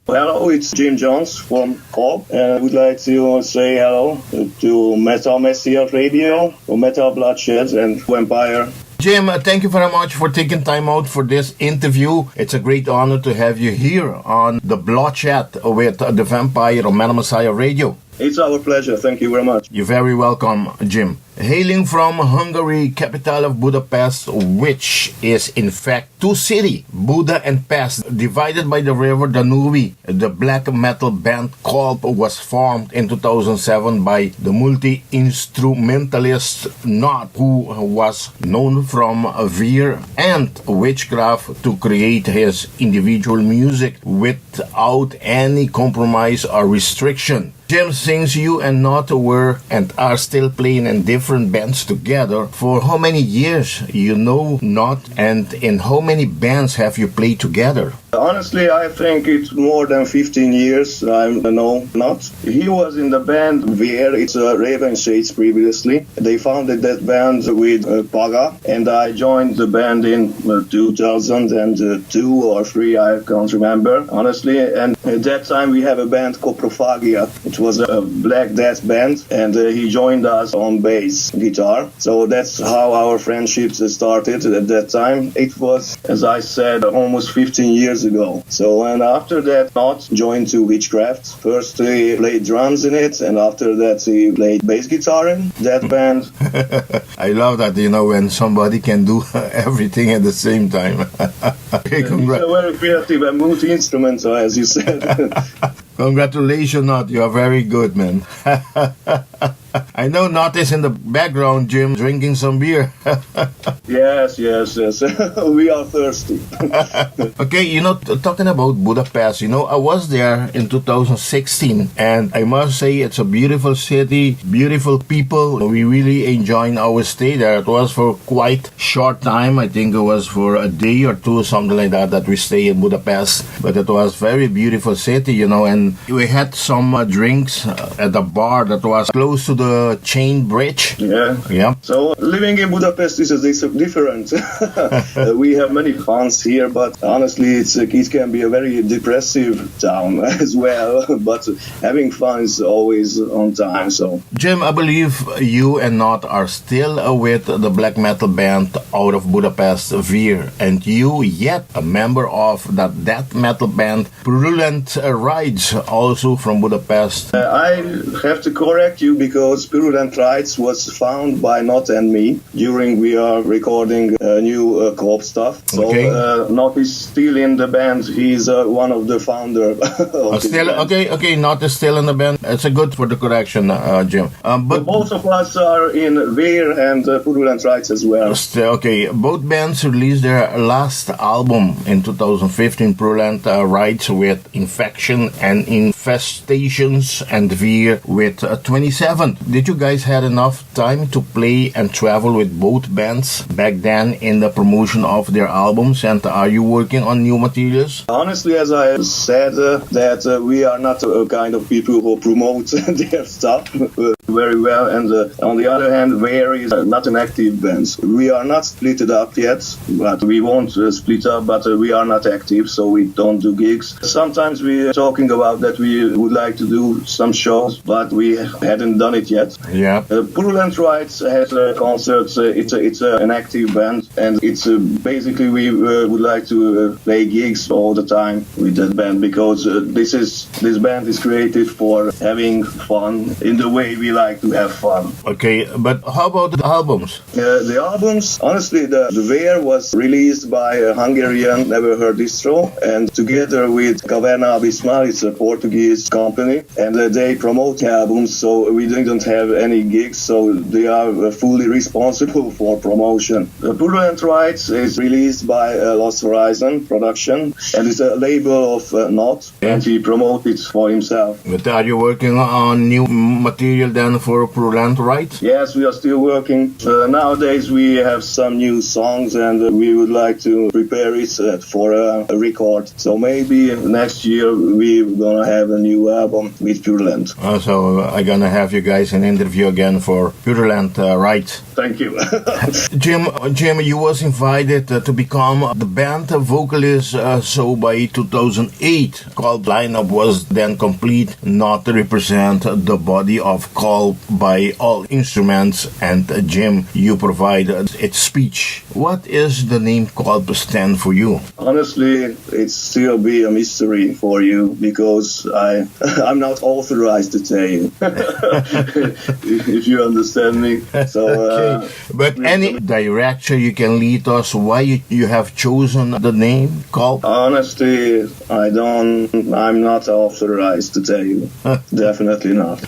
Hello, it's Jim Jones from Kolp, and I would like to say hello to Metal Messiah Radio, Metal Bloodshed, and Vampire. Jim, thank you very much for taking time out for this interview. It's a great honor to have you here on the Bloodshed with the Vampire on Metal Messiah Radio. It's our pleasure. Thank you very much. You're very welcome, Jim. Hailing from Hungary, capital of Budapest, which is in fact two cities, Buda and Pest, divided by the river Danube, the black metal band Kolp was formed in 2007 by the multi-instrumentalist Not, who was known from Veér and Witchcraft, to create his individual music without any compromise or restriction. Jim, since you and Not were and are still playing in different bands together, for how many years you know Not, and in how many bands have you played together? Honestly, I think it's more than 15 years I know Not. He was in the band Veér, it's Raven Shades previously. They founded that band with Paga, and I joined the band in 2002 or 3, I can't remember, honestly. And at that time we have a band called Prophagia. It was a black death band, and he joined us on bass guitar. So that's how our friendship started at that time. It was, as I said, almost 15 years ago. So, and after that, Not joined to Witchcraft. First he played drums in it, and after that he played bass guitar in that band. I love that, when somebody can do everything at the same time. Okay, he's a very creative and multi-instrumental, as you said. Congratulations, Not. You are very good, man. I know Not is in the background, Jim, drinking some beer. Yes. We are thirsty. Okay, talking about Budapest, I was there in 2016, and I must say it's a beautiful city, beautiful people. We really enjoyed our stay there. It was for quite short time. I think it was for a day or two, something like that we stayed in Budapest. But it was very beautiful city, and we had some drinks at a bar that was close to the chain bridge. Yeah. So living in Budapest is different. We have many funs here, but honestly, it can be a very depressive town as well. But having fun is always on time. So, Jim, I believe you and Not are still with the black metal band out of Budapest, Veér, and you yet a member of that death metal band Purulent Rides, also from Budapest. I have to correct you because Purulent Rides was found by Not and me during we are recording new Kolp stuff. So okay. Not is still in the band. He's one of the founder. Still okay. Not is still in the band. It's a good for the correction, Jim. But both of us are in Veér and Purulent Rides as well. Okay, both bands released their last album in 2015, Purulent Rides with Infection and Infestations, and Veér with 27. Did you guys had enough time to play and travel with both bands back then in the promotion of their albums, and are you working on new materials? Honestly, as I said, that we are not a kind of people who promote their stuff very well, and on the other hand, Veér is not an active band. We are not split up yet, but we won't split up, but we are not active, so we don't do gigs. Sometimes we are talking about that we would like to do some shows, but we hadn't done it yet. Yeah. Purulent Rides has concerts. It's an active band, and it's basically we would like to play gigs all the time with that band, because this band is created for having fun in the way we like to have fun. Okay, but how about the albums? The albums, honestly, the Veér was released by a Hungarian, never heard distro, and together with Caverna Abismal, it's a Portuguese company, and they promote albums, so we didn't have any gigs, so they are fully responsible for promotion. Purulent Rides is released by Lost Horizon Production, and it's a label of Not, and he promotes it for himself. But are you working on new material then again for Purulent, right? Yes, we are still working. Nowadays we have some new songs and we would like to prepare it for a record. So maybe next year we're gonna have a new album with Purulent. So I'm gonna have you guys an interview again for Purulent, right? Thank you. Jim, you was invited to become the band vocalist so by 2008. Kolp lineup was then complete, not to represent the body of Kolp by all instruments, and Jim, you provide its speech. What is the name Kolp stand for you? Honestly, it still be a mystery for you because I'm not authorized to tell you. if you understand me. So, okay. But any direction you can lead us why you have chosen the name Kolp? Honestly, I'm not authorized to tell you. Definitely not.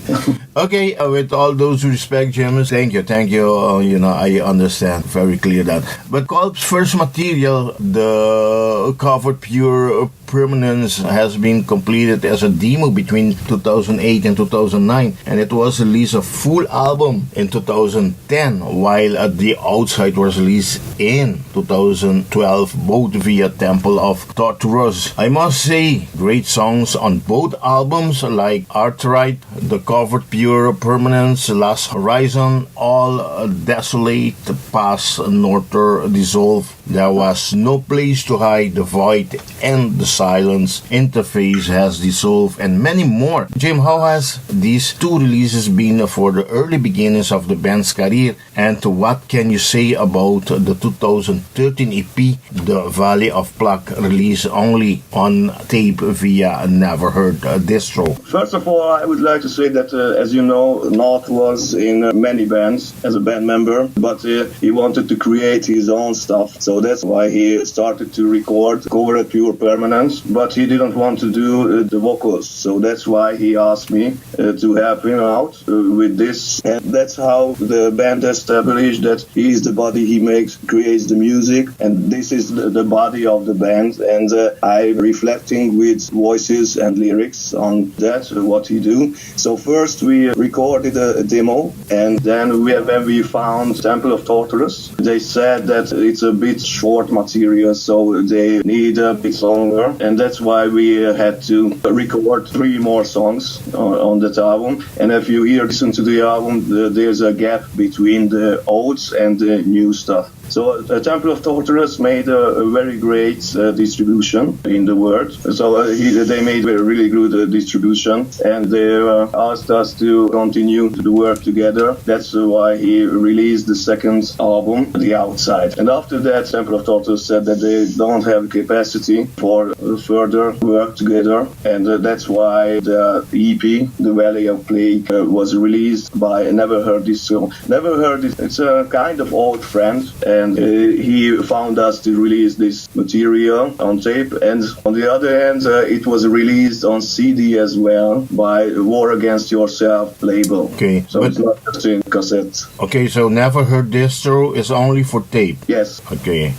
Okay, with all those respect, James, thank you. I understand very clear that. But Kolp's first material, the covered Pure Permanence, has been completed as a demo between 2008 and 2009, and it was released a full album in 2010, while The Outside was released in 2012, both via Temple of Torturous. I must say, great songs on both albums like Arthright, The Covered Pure Permanence, Last Horizon, All Desolate, Past, Norther, Dissolve, There Was No Place to Hide, The Void, and The Silence, Interface Has Dissolved, and many more. Jim, how has these two releases been for the early beginnings of the band's career, and what can you say about the 2013 EP, The Valley of Pluck, released only on tape via Never Heard Distro? First of all, I would like to say that, as you know, North was in many bands as a band member, but he wanted to create his own stuff. So that's why he started to record Covered Pure Permanence, but he didn't want to do the vocals. So that's why he asked me to help him out with this. And that's how the band established that he is the body, he creates the music, and this is the body of the band. And I'm reflecting with voices and lyrics on that, what he do. So first we recorded a demo, and then when we found Temple of Torturous, they said that it's a bit short material, so they need a bit longer, and that's why we had to record 3 more songs on that album. And if you listen to the album, there's a gap between the olds and the new stuff. So Temple of Torturous made a very great distribution in the world. So they made a really good distribution, and they asked us to continue to work together. That's why he released the second album, The Outside. And after that, Temple of Torturous said that they don't have capacity for further work together, and that's why the EP, The Valley of Plague, was released by Never Heard This Song. Never Heard This. It's a kind of old friend, and he found us to release this material on tape, and on the other hand, it was released on CD as well by War Against Yourself label. Okay, so it's not just in cassette. Okay, so Never Heard Distro is only for tape. Yes. Okay.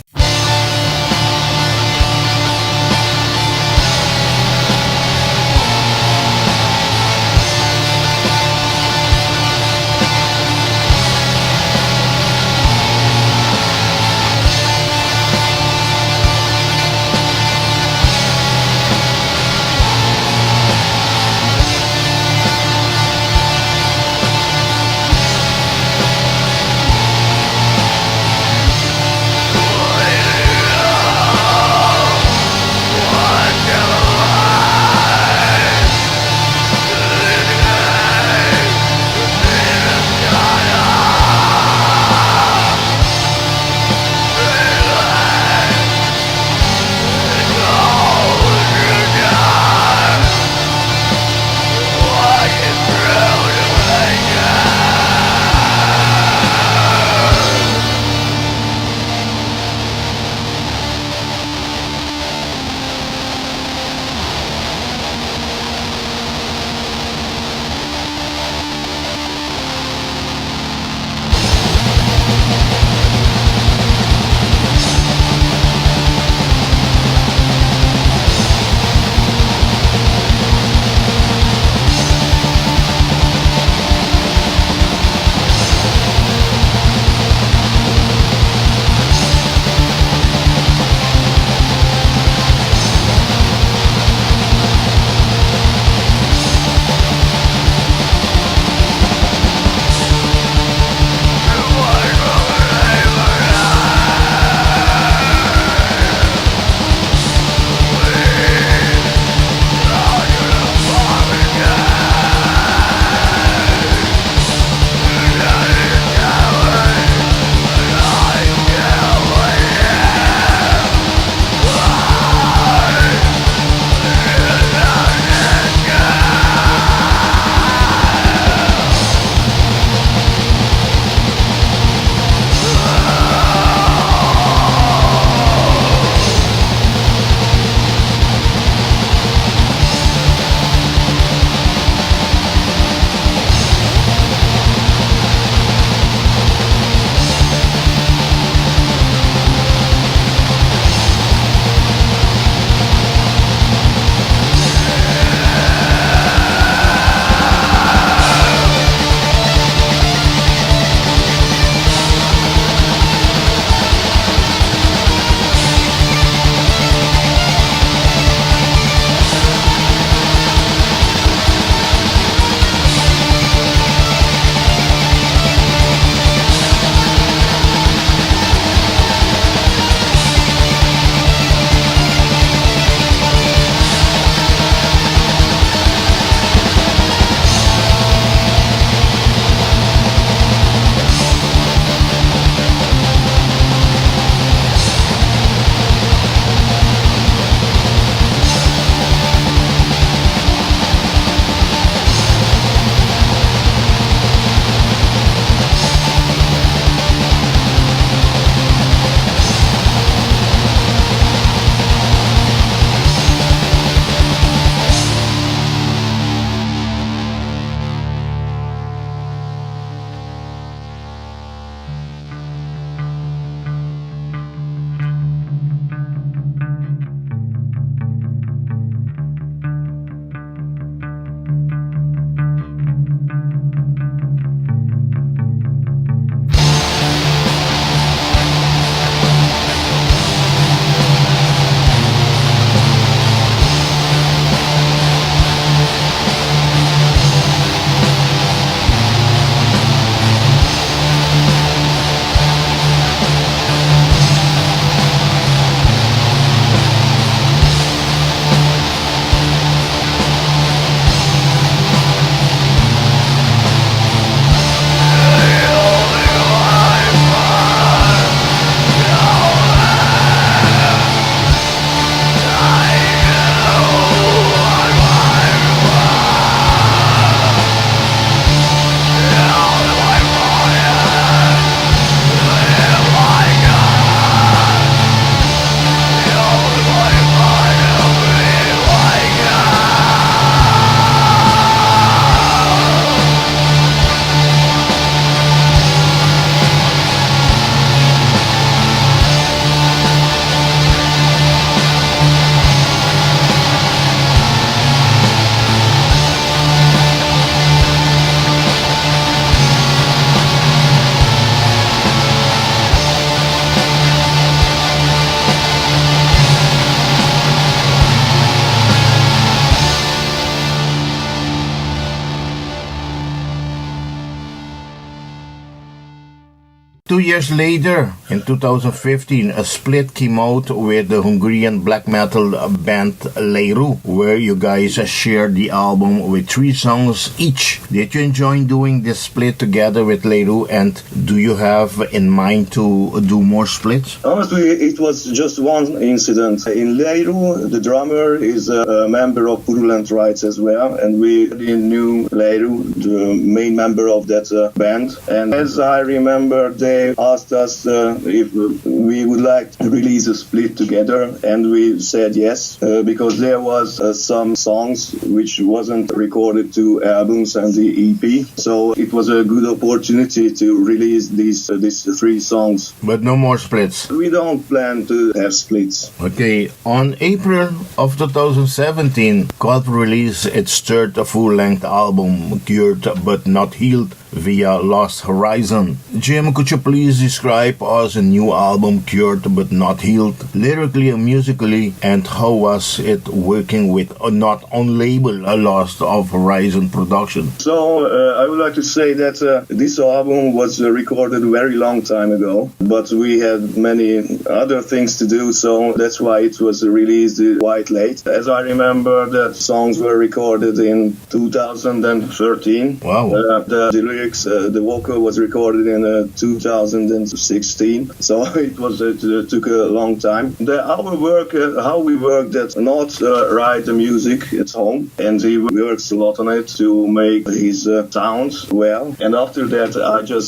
2 years later, in 2015, a split came out with the Hungarian black metal band Leér, where you guys shared the album with 3 songs each. Did you enjoy doing this split together with Leér, and do you have in mind to do more splits? Honestly, it was just one incident. In Leér, the drummer is a member of Buda and Pest as well, and we knew Leér, the main member of that band. And as I remember, they asked us if we would like to release a split together, and we said yes, because there was some songs which wasn't recorded to albums and the EP, so it was a good opportunity to release these 3 songs. But no more splits? We don't plan to have splits. Okay, on April of 2017, Kolp released its 3rd full-length album, Cured But Not Healed, via Lost Horizon. Jim, could you please describe us a new album, Cured But Not Healed, lyrically and musically, and how was it working with not on label Lost Horizon production? So I would like to say that this album was recorded a very long time ago, but we had many other things to do, so that's why it was released quite late. As I remember, the songs were recorded in 2013. Wow. The lyrics, the vocal was recorded in 2016, so it took a long time. Our work, how we worked, that not write the music at home, and he works a lot on it to make his sounds well. And after that,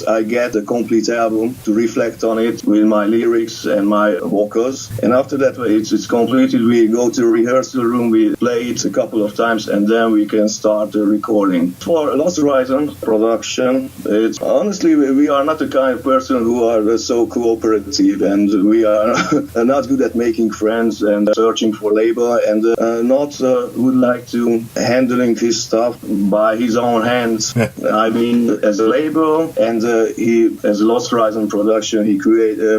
I get the complete album to reflect on it with my lyrics and my vocals. And after that, it's completed. We go to the rehearsal room, we play it a couple of times, and then we can start the recording. For Lost Horizon production, it's honestly, we are not the kind of person who are so cooperative, and we are not good at making friends and searching for label, and not would like to handling his stuff by his own hands. I mean, as a label, and he, as Lost Horizon production, he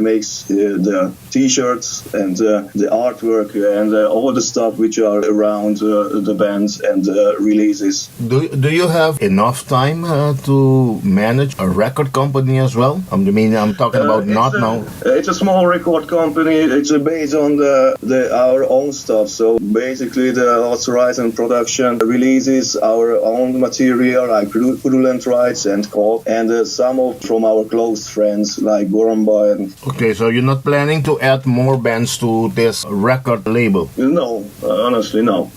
makes the t-shirts and the artwork and all the stuff which are around the bands and releases. Do you have enough time to manage a record company as well? I mean, I'm talking about now. It's a small record company. It's based on our own stuff. So basically, the Lost Horizon production releases our own material, like Buda and Pest and Kolp, and some from our close friends like Goramba. Okay, so you're not planning to add more bands to this record label? No, honestly, no.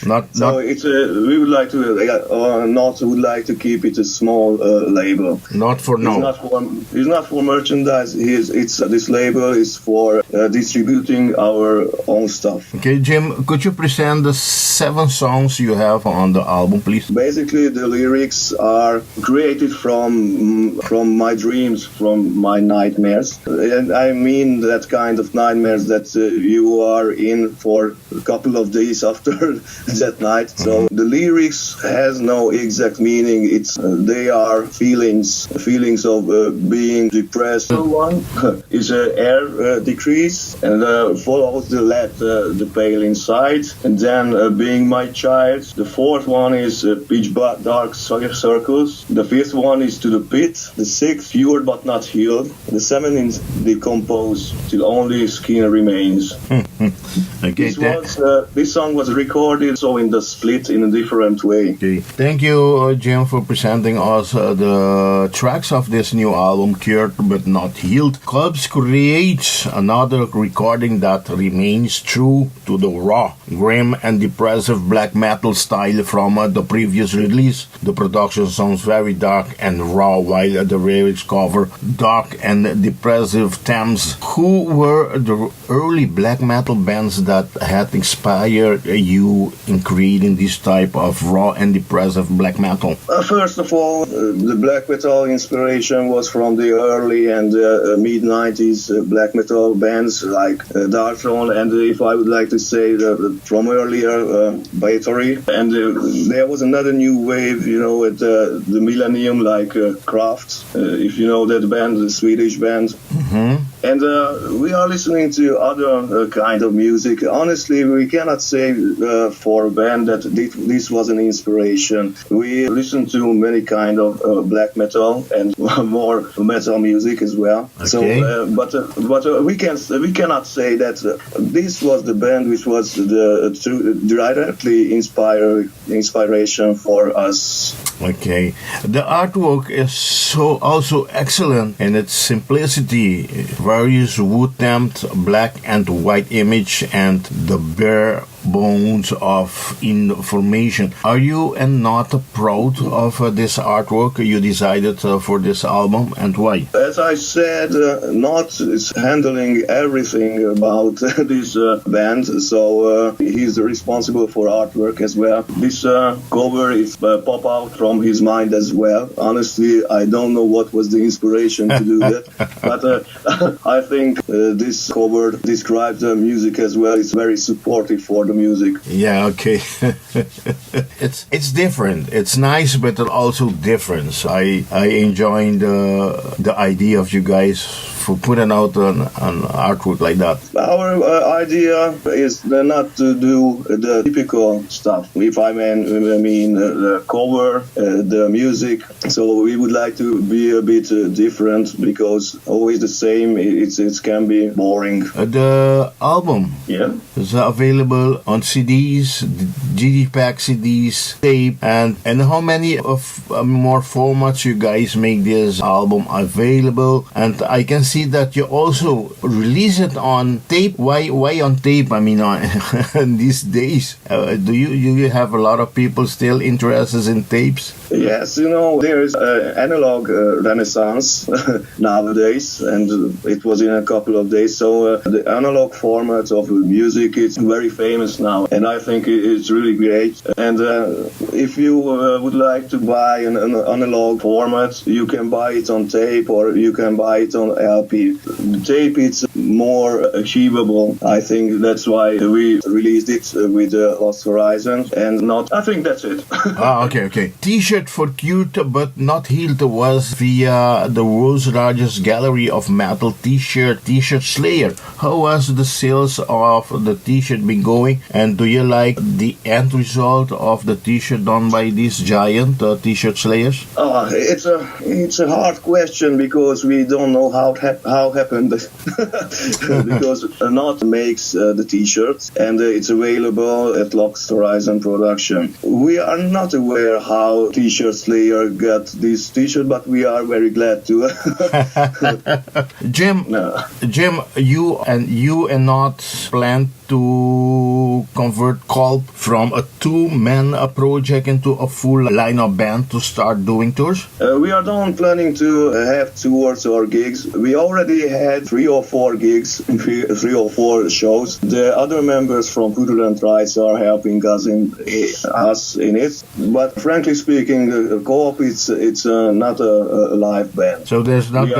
Not. It's we would like to keep it a small label. Not for now. It's not for merchandise. This label is for distributing our own stuff. Okay, Jim, could you present the 7 songs you have on the album, please? Basically, the lyrics are created from my dreams, from my nightmares, and I mean that kind of nightmares that you are in for a couple of days after that night. So the lyrics has no exact meaning. They are feelings of being depressed. The one is air decrease, and follows the lead, the pale inside, and then being my child. The 4th one is pitch dark circles. The 5th one is to the pit. The 6th, cured but not healed. The 7th is decomposed till only skin remains. Okay, this song was recorded so in the split in a different way. Okay. Thank you, Jim, for presenting us the tracks of this new album, Cured But Not Healed. Kolp creates another recording that remains true to the raw, grim, and depressive black metal style from the previous release. The production sounds very dark and raw, while the lyrics cover dark and depressive themes. Who were the early black metal bands that had inspired you in creating this type of raw and depressive black metal? First of all, the black metal inspiration was from the early and mid-90s black metal bands like Darkthrone, and if I would like to say from earlier Bathory. And there was another new wave, at the millennium, like Kraft, if you know that band, the Swedish band. Mm-hmm. And we are listening to other kind of music. Honestly, we cannot say for a band that this was an inspiration. We listen to many kind of black metal and more metal music as well. Okay. So, but we cannot say that this was the band which was the directly inspiration for us. Okay. The artwork is so also excellent in its simplicity, various wood-stamped black and white image, and the bare bones of information. Are you not proud of this artwork you decided for this album, and why? As I said, Not is handling everything about this band, so he's responsible for artwork as well. This cover is pop out from his mind as well. Honestly, I don't know what was the inspiration to do that, but I think this cover describes the music as well. It's very supportive for the music. Yeah, okay. It's different. It's nice, but also different. So I enjoy the idea of you guys for putting out an artwork like that. Our idea is not to do the typical stuff. If I mean the cover, the music. So we would like to be a bit different, because always the same. It can be boring. The album, Yeah. is available on CDs, Digipack CDs, tape, and how many of more formats you guys make this album available? And I can see that you also release it on tape. Why on tape? I mean, on these days, do you have a lot of people still interested in tapes? Yes, there is analog renaissance nowadays, and it was in a couple of days. So the analog format of music is very famous now, and I think it's really great. And if you would like to buy an analog format, you can buy it on tape or you can buy it on LP. The tape is more achievable. I think that's why we released it with Lost Horizon, and not. I think that's it. Okay. T-shirt for Cute But Not Healed was via the world's largest gallery of metal T-shirt Slayer. How has the sales of the T-shirt been going, and do you like the end result of the T-shirt done by these giant T-shirt Slayers? It's a hard question, because we don't know how happened. Because Not makes the T-shirts, and it's available at Lost Horizon Production. We are not aware how T-shirt Slayer got this T-shirt, but we are very glad to. Jim, you and Not plan to convert Kolp from a two-man project into a full line-up band to start doing tours? We are not planning to have tours or gigs. We already had 3 or 4 gigs, 3 or 4 shows. The other members from Buda and Pest are helping us in it. But frankly speaking, Kolp it's not a live band. So there's not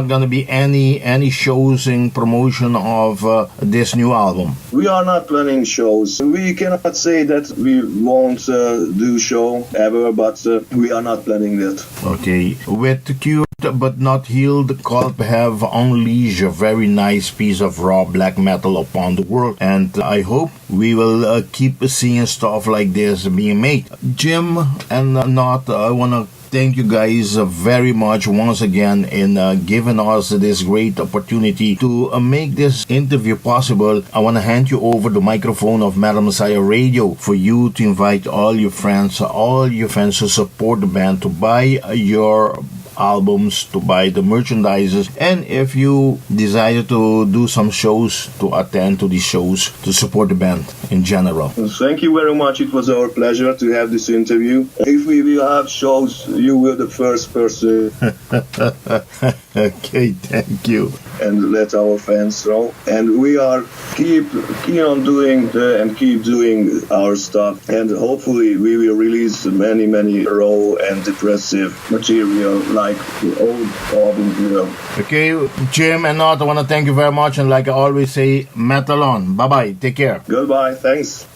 gonna be any shows in promotion of this new album. We are not planning shows. We cannot say that we won't do show ever, but we are not planning that. Okay. With Cute But Not Healed, Kolp have unleashed a very nice piece of raw black metal upon the world, and I hope we will keep seeing stuff like this being made. Jim and Not, I wanna thank you guys very much once again in giving us this great opportunity to make this interview possible. I want to hand you over the microphone of Metal Messiah Radio for you to invite all your friends to support the band, to buy your albums, to buy the merchandises, and if you desire to do some shows, to attend to these shows, to support the band in general. Thank you very much. It was our pleasure to have this interview. If we will have shows, you were the first person. Okay, thank you. And let our fans know. And we are keep on doing keep doing our stuff. And hopefully we will release many raw and depressive material like the old albums will. Okay, Jim and Not, I want to thank you very much. And like I always say, metal on. Bye-bye. Take care. Goodbye. Thanks.